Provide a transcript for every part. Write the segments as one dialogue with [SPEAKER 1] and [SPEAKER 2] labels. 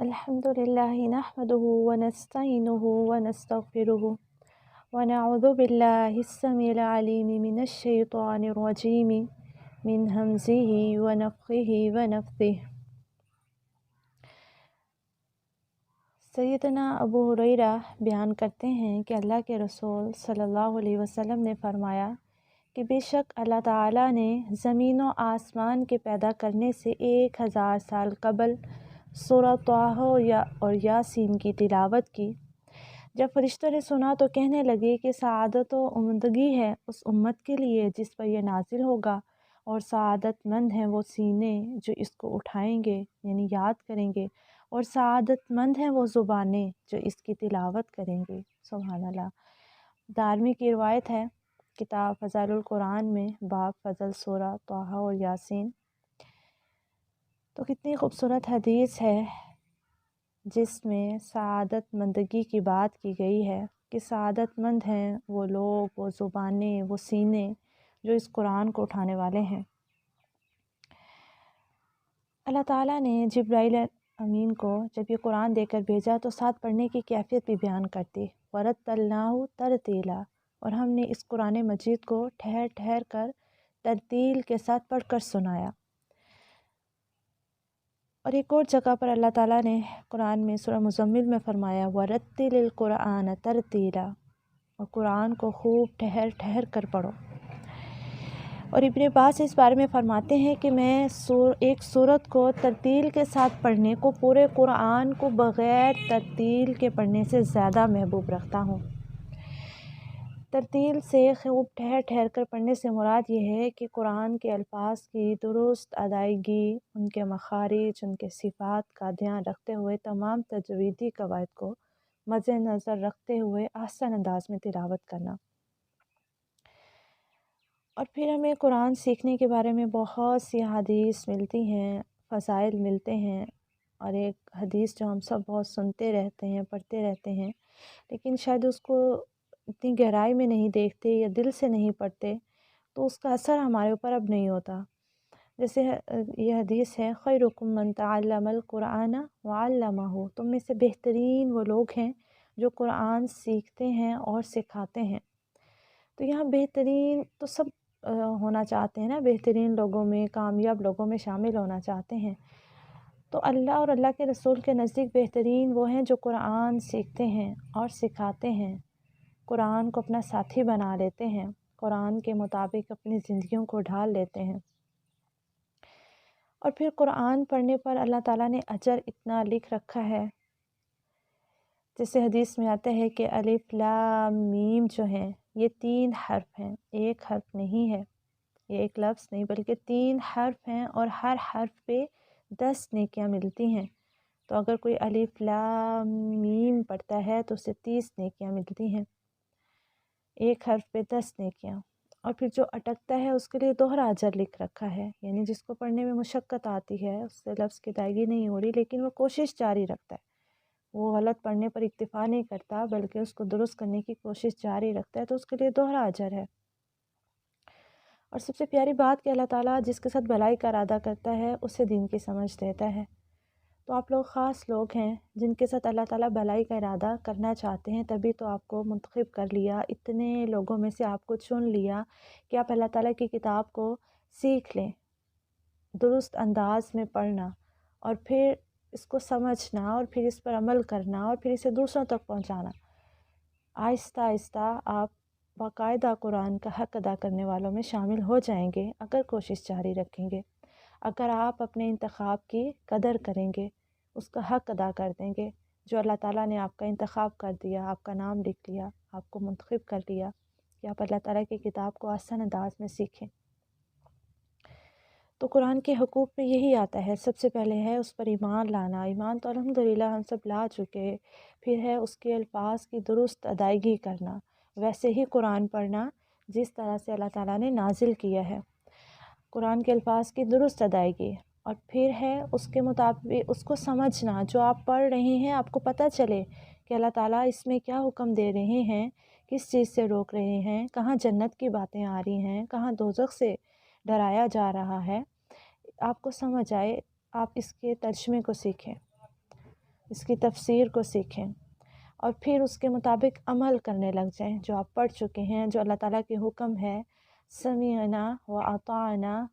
[SPEAKER 1] الحمد لله نحمده ونستعينه ونستغفره ونعوذ بالله السميع العليم من الشيطان الرجيم من همزه ونفخه ونفثه۔ سیدنا ابو ہریرہ بیان کرتے ہیں کہ اللہ کے رسول صلی اللہ علیہ وسلم نے فرمایا کہ بے شک اللہ تعالیٰ نے زمین و آسمان کے پیدا کرنے سے 1000 سال قبل سورہ طٰہٰ اور یاسین کی تلاوت کی۔ جب فرشتوں نے سنا تو کہنے لگے کہ سعادت و عمدگی ہے اس امت کے لیے جس پر یہ نازل ہوگا، اور سعادت مند ہیں وہ سینے جو اس کو اٹھائیں گے یعنی یاد کریں گے، اور سعادت مند ہیں وہ زبانیں جو اس کی تلاوت کریں گے۔ سبحان اللہ۔ دارمی کی روایت ہے، کتاب فضائل القرآن میں، باب فضل سورہ طٰہٰ اور یاسین۔ تو کتنی خوبصورت حدیث ہے جس میں سعادت مندگی کی بات کی گئی ہے کہ سعادت مند ہیں وہ لوگ، وہ زبانیں، وہ سینے جو اس قرآن کو اٹھانے والے ہیں۔ اللہ تعالیٰ نے جبرائیل امین کو جب یہ قرآن دے کر بھیجا تو ساتھ پڑھنے کی کیفیت بھی بیان کرتی، وَرَتَّلْنَاهُ تَرْتِيلًا، اور ہم نے اس قرآن مجید کو ٹھہر ٹھہر کر ترتیل کے ساتھ پڑھ کر سنایا۔ اور ایک اور جگہ پر اللہ تعالیٰ نے قرآن میں سورہ مزمل میں فرمایا وَرَتِّلِ الْقُرْآنَ تَرْتِيلًا، اور قرآن کو خوب ٹھہر ٹھہر کر پڑھو۔ اور ابن عباس اس بارے میں فرماتے ہیں کہ میں ایک سورت کو ترتیل کے ساتھ پڑھنے کو پورے قرآن کو بغیر ترتیل کے پڑھنے سے زیادہ محبوب رکھتا ہوں۔ ترتیل سے خوب ٹھہر ٹھہر کر پڑھنے سے مراد یہ ہے کہ قرآن کے الفاظ کی درست ادائیگی، ان کے مخارج، ان کے صفات کا دھیان رکھتے ہوئے تمام تجویدی قواعد کو مد نظر رکھتے ہوئے آسان انداز میں تلاوت کرنا۔ اور پھر ہمیں قرآن سیکھنے کے بارے میں بہت سی حدیث ملتی ہیں، فضائل ملتے ہیں، اور ایک حدیث جو ہم سب بہت سنتے رہتے ہیں، پڑھتے رہتے ہیں، لیکن شاید اس کو اتنی گہرائی میں نہیں دیکھتے یا دل سے نہیں پڑھتے تو اس کا اثر ہمارے اوپر اب نہیں ہوتا۔ جیسے یہ حدیث ہے خیرکم من تعلم القرآن وعلمہ، تم میں سے بہترین وہ لوگ ہیں جو قرآن سیکھتے ہیں اور سکھاتے ہیں۔ تو یہاں بہترین تو سب ہونا چاہتے ہیں نا، بہترین لوگوں میں، کامیاب لوگوں میں شامل ہونا چاہتے ہیں۔ تو اللہ اور اللہ کے رسول کے نزدیک بہترین وہ ہیں جو قرآن سیکھتے ہیں اور سکھاتے ہیں، قرآن کو اپنا ساتھی بنا لیتے ہیں، قرآن کے مطابق اپنی زندگیوں کو ڈھال لیتے ہیں۔ اور پھر قرآن پڑھنے پر اللہ تعالیٰ نے اجر اتنا لکھ رکھا ہے، جیسے حدیث میں آتا ہے کہ الف لام میم جو ہیں یہ 3 حرف ہیں، ایک حرف نہیں ہے، یہ ایک لفظ نہیں بلکہ 3 حرف ہیں، اور ہر حرف پہ 10 نیکیاں ملتی ہیں۔ تو اگر کوئی الف لام میم پڑھتا ہے تو اسے 30 نیکیاں ملتی ہیں، ایک حرف پہ 10 نیکیاں۔ اور پھر جو اٹکتا ہے اس کے لیے دوہرا اجر لکھ رکھا ہے، یعنی جس کو پڑھنے میں مشقت آتی ہے، اس سے لفظ کی ادائیگی نہیں ہو رہی لیکن وہ کوشش جاری رکھتا ہے، وہ غلط پڑھنے پر اکتفا نہیں کرتا بلکہ اس کو درست کرنے کی کوشش جاری رکھتا ہے، تو اس کے لیے دوہرا اجر ہے۔ اور سب سے پیاری بات کہ اللہ تعالیٰ جس کے ساتھ بھلائی کا ارادہ کرتا ہے اسے دین کی سمجھ دیتا ہے۔ تو آپ لوگ خاص لوگ ہیں جن کے ساتھ اللہ تعالیٰ بھلائی کا ارادہ کرنا چاہتے ہیں، تبھی تو آپ کو منتخب کر لیا، اتنے لوگوں میں سے آپ کو چن لیا کہ آپ اللہ تعالیٰ کی کتاب کو سیکھ لیں، درست انداز میں پڑھنا، اور پھر اس کو سمجھنا، اور پھر اس پر عمل کرنا، اور پھر اسے دوسروں تک پہنچانا۔ آہستہ آہستہ آپ باقاعدہ قرآن کا حق ادا کرنے والوں میں شامل ہو جائیں گے اگر کوشش جاری رکھیں گے، اگر آپ اپنے انتخاب کی قدر کریں گے، اس کا حق ادا کر دیں گے، جو اللہ تعالیٰ نے آپ کا انتخاب کر دیا، آپ کا نام لکھ لیا، آپ کو منتخب کر لیا کہ آپ اللہ تعالیٰ کی کتاب کو آسان انداز میں سیکھیں۔ تو قرآن کے حقوق میں یہی آتا ہے، سب سے پہلے ہے اس پر ایمان لانا۔ ایمان تو الحمدللہ ہم سب لا چکے، پھر ہے اس کے الفاظ کی درست ادائیگی کرنا، ویسے ہی قرآن پڑھنا جس طرح سے اللہ تعالیٰ نے نازل کیا ہے، قرآن کے الفاظ کی درست ادائیگی، اور پھر ہے اس کے مطابق اس کو سمجھنا، جو آپ پڑھ رہے ہیں آپ کو پتہ چلے کہ اللہ تعالیٰ اس میں کیا حکم دے رہے ہیں، کس چیز سے روک رہے ہیں، کہاں جنت کی باتیں آ رہی ہیں، کہاں دوزخ سے ڈرایا جا رہا ہے، آپ کو سمجھ آئے، آپ اس کے ترجمے کو سیکھیں۔ اس کی تفسیر کو سیکھیں اور پھر اس کے مطابق عمل کرنے لگ جائیں. جو آپ پڑھ چکے ہیں، جو اللہ تعالیٰ کے حکم ہے، سمعنا و اطعنا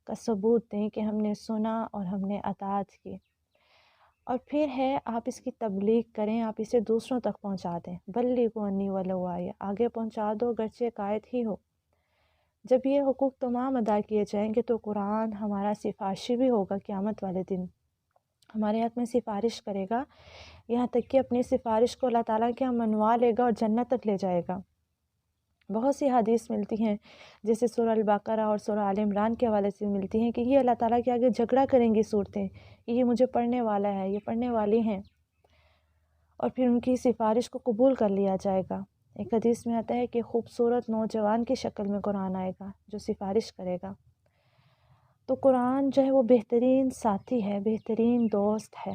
[SPEAKER 1] کا ثبوت دیں کہ ہم نے سنا اور ہم نے اطاعت کی. اور پھر ہے آپ اس کی تبلیغ کریں، آپ اسے دوسروں تک پہنچا دیں. بلغوا عنی ولو آیہ، آگے پہنچا دو گرچہ ایک آیت ہی ہو. جب یہ حقوق تمام ادا کیے جائیں گے تو قرآن ہمارا سفارشی بھی ہوگا قیامت والے دن. ہمارے حق میں سفارش کرے گا، یہاں تک کہ اپنی سفارش کو اللہ تعالیٰ کے یہاں منوا لے گا اور جنت تک لے جائے گا. بہت سی حدیث ملتی ہیں، جیسے سورہ البقرہ اور سورہ آل عمران کے حوالے سے ملتی ہیں کہ یہ اللہ تعالیٰ کے آگے جھگڑا کریں گی صورتیں کہ یہ مجھے پڑھنے والا ہے، یہ پڑھنے والی ہیں، اور پھر ان کی سفارش کو قبول کر لیا جائے گا. ایک حدیث میں آتا ہے کہ خوبصورت نوجوان کی شکل میں قرآن آئے گا جو سفارش کرے گا. تو قرآن جو ہے وہ بہترین ساتھی ہے، بہترین دوست ہے.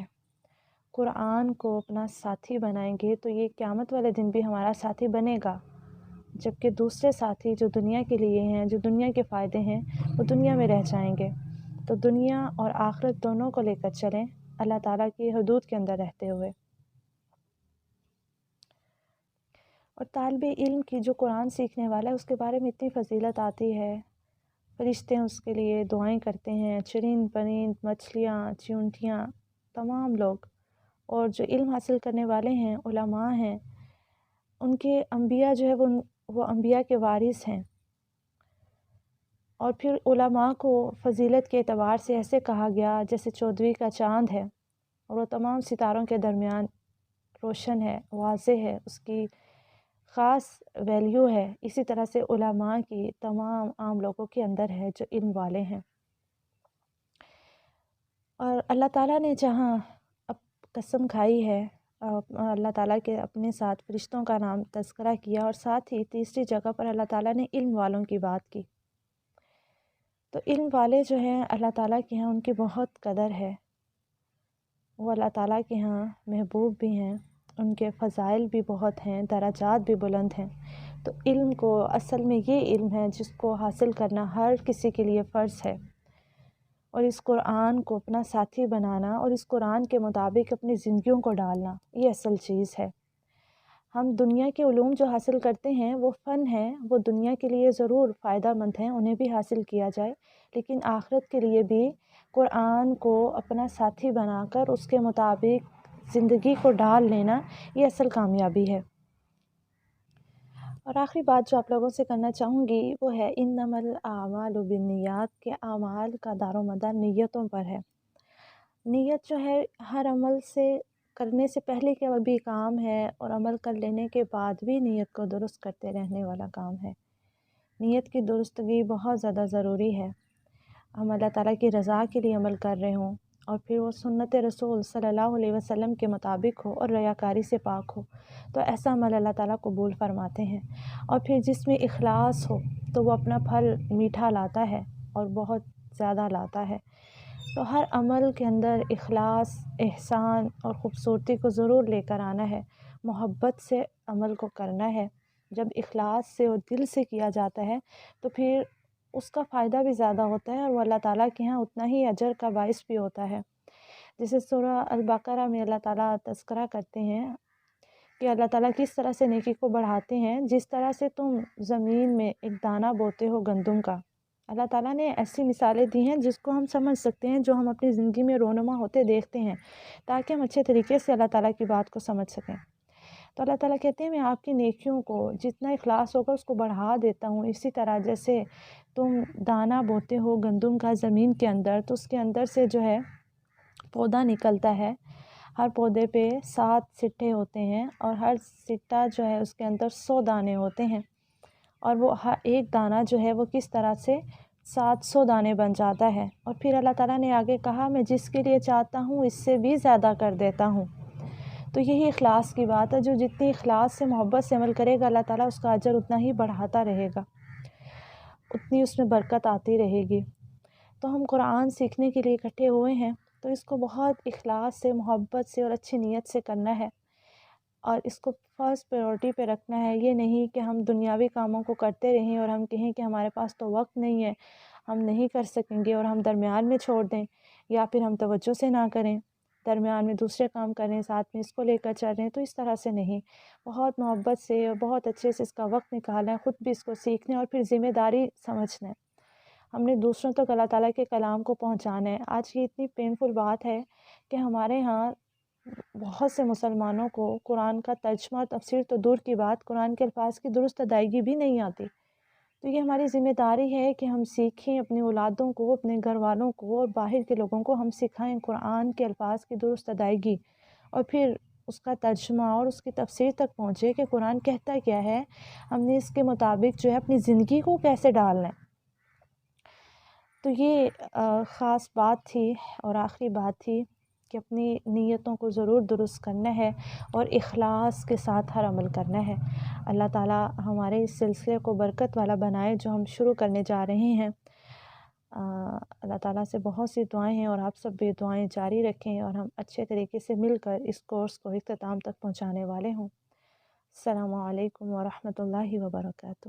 [SPEAKER 1] قرآن کو اپنا ساتھی بنائیں گے تو یہ قیامت والے دن بھی ہمارا ساتھی بنے گا. جبکہ دوسرے ساتھی جو دنیا کے لیے ہیں، جو دنیا کے فائدے ہیں، وہ دنیا میں رہ جائیں گے. تو دنیا اور آخرت دونوں کو لے کر چلیں اللہ تعالیٰ کی حدود کے اندر رہتے ہوئے. اور طالب علم کی جو قرآن سیکھنے والا ہے اس کے بارے میں اتنی فضیلت آتی ہے. فرشتے اس کے لیے دعائیں کرتے ہیں، چرند پرند، مچھلیاں، چیونٹیاں، تمام لوگ. اور جو علم حاصل کرنے والے ہیں، علماء ہیں، ان کے انبیاء جو ہے وہ انبیاء کے وارث ہیں. اور پھر علماء کو فضیلت کے اعتبار سے ایسے کہا گیا جیسے چودھویں کا چاند ہے، اور وہ تمام ستاروں کے درمیان روشن ہے، واضح ہے، اس کی خاص ویلیو ہے. اسی طرح سے علماء کی تمام عام لوگوں کے اندر ہے جو علم والے ہیں. اور اللہ تعالیٰ نے جہاں اب قسم کھائی ہے، اللہ تعالیٰ کے اپنے ساتھ فرشتوں کا نام تذکرہ کیا، اور ساتھ ہی تیسری جگہ پر اللہ تعالیٰ نے علم والوں کی بات کی. تو علم والے جو ہیں اللہ تعالیٰ کے ہاں ان کی بہت قدر ہے. وہ اللہ تعالیٰ کے ہاں محبوب بھی ہیں، ان کے فضائل بھی بہت ہیں، درجات بھی بلند ہیں. تو علم کو اصل میں یہ علم ہے جس کو حاصل کرنا ہر کسی کے لیے فرض ہے. اور اس قرآن کو اپنا ساتھی بنانا اور اس قرآن کے مطابق اپنی زندگیوں کو ڈالنا، یہ اصل چیز ہے. ہم دنیا کے علوم جو حاصل کرتے ہیں وہ فن ہیں، وہ دنیا کے لیے ضرور فائدہ مند ہیں، انہیں بھی حاصل کیا جائے، لیکن آخرت کے لیے بھی قرآن کو اپنا ساتھی بنا کر اس کے مطابق زندگی کو ڈال لینا، یہ اصل کامیابی ہے. اور آخری بات جو آپ لوگوں سے کرنا چاہوں گی وہ ہے انما الاعمال بالنیات، کے اعمال کا دار و مدار نیتوں پر ہے. نیت جو ہے ہر عمل سے کرنے سے پہلے کے بھی کام ہے، اور عمل کر لینے کے بعد بھی نیت کو درست کرتے رہنے والا کام ہے. نیت کی درستگی بہت زیادہ ضروری ہے. ہم اللہ تعالیٰ کی رضا کے لیے عمل کر رہے ہوں، اور پھر وہ سنت رسول صلی اللہ علیہ وسلم کے مطابق ہو اور ریاکاری سے پاک ہو، تو ایسا عمل اللہ تعالیٰ قبول فرماتے ہیں. اور پھر جس میں اخلاص ہو تو وہ اپنا پھل میٹھا لاتا ہے اور بہت زیادہ لاتا ہے. تو ہر عمل کے اندر اخلاص، احسان اور خوبصورتی کو ضرور لے کر آنا ہے. محبت سے عمل کو کرنا ہے. جب اخلاص سے اور دل سے کیا جاتا ہے تو پھر اس کا فائدہ بھی زیادہ ہوتا ہے، اور وہ اللہ تعالیٰ کے ہاں اتنا ہی اجر کا باعث بھی ہوتا ہے. جیسے سورہ البقرہ میں اللہ تعالیٰ تذکرہ کرتے ہیں کہ اللہ تعالیٰ کس طرح سے نیکی کو بڑھاتے ہیں. جس طرح سے تم زمین میں ایک دانہ بوتے ہو گندم کا، اللہ تعالیٰ نے ایسی مثالیں دی ہیں جس کو ہم سمجھ سکتے ہیں، جو ہم اپنی زندگی میں رونما ہوتے دیکھتے ہیں، تاکہ ہم اچھے طریقے سے اللہ تعالیٰ کی بات کو سمجھ سکیں. تو اللہ تعالیٰ کہتے ہیں میں آپ کی نیکیوں کو جتنا اخلاص ہوگا اس کو بڑھا دیتا ہوں. اسی طرح جیسے تم دانہ بوتے ہو گندم کا زمین کے اندر، تو اس کے اندر سے جو ہے پودا نکلتا ہے. ہر پودے پہ 7 سٹے ہوتے ہیں، اور ہر سٹا جو ہے اس کے اندر 100 دانے ہوتے ہیں، اور وہ ایک دانہ جو ہے وہ کس طرح سے 700 دانے بن جاتا ہے. اور پھر اللہ تعالیٰ نے آگے کہا میں جس کے لیے چاہتا ہوں اس سے بھی زیادہ کر دیتا ہوں. تو یہی اخلاص کی بات ہے. جو جتنی اخلاص سے محبت سے عمل کرے گا اللہ تعالیٰ اس کا اجر اتنا ہی بڑھاتا رہے گا، اتنی اس میں برکت آتی رہے گی. تو ہم قرآن سیکھنے کے لیے اکٹھے ہوئے ہیں، تو اس کو بہت اخلاص سے، محبت سے اور اچھی نیت سے کرنا ہے، اور اس کو فرسٹ پریورٹی پہ رکھنا ہے. یہ نہیں کہ ہم دنیاوی کاموں کو کرتے رہیں اور ہم کہیں کہ ہمارے پاس تو وقت نہیں ہے، ہم نہیں کر سکیں گے، اور ہم درمیان میں چھوڑ دیں، یا پھر ہم توجہ سے نہ کریں. درمیان میں دوسرے کام کر رہے ہیں، ساتھ میں اس کو لے کر چل رہے ہیں، تو اس طرح سے نہیں، بہت محبت سے اور بہت اچھے سے اس کا وقت نکالنا ہے، خود بھی اس کو سیکھنا ہے اور پھر ذمہ داری سمجھنا ہے۔ ہم نے دوسروں تک اللہ تعالیٰ کے کلام کو پہنچانا ہے۔ آج کی اتنی پینفل بات ہے کہ ہمارے ہاں بہت سے مسلمانوں کو قرآن کا ترجمہ اور تفسیر تو دور کی بات، قرآن کے الفاظ کی درست ادائیگی بھی نہیں آتی۔ تو یہ ہماری ذمہ داری ہے کہ ہم سیکھیں، اپنی اولادوں کو، اپنے گھر والوں کو اور باہر کے لوگوں کو ہم سکھائیں قرآن کے الفاظ کی درست ادائیگی، اور پھر اس کا ترجمہ اور اس کی تفسیر تک پہنچے کہ قرآن کہتا کیا ہے، ہم نے اس کے مطابق جو ہے اپنی زندگی کو کیسے ڈالنا ہے۔ تو یہ خاص بات تھی اور آخری بات تھی کہ اپنی نیتوں کو ضرور درست کرنا ہے اور اخلاص کے ساتھ ہر عمل کرنا ہے۔ اللہ تعالیٰ ہمارے اس سلسلے کو برکت والا بنائے جو ہم شروع کرنے جا رہے ہیں۔ اللہ تعالیٰ سے بہت سی دعائیں ہیں اور آپ سب بھی دعائیں جاری رکھیں اور ہم اچھے طریقے سے مل کر اس کورس کو اختتام تک پہنچانے والے ہوں۔ السلام علیکم ورحمۃ اللہ وبرکاتہ۔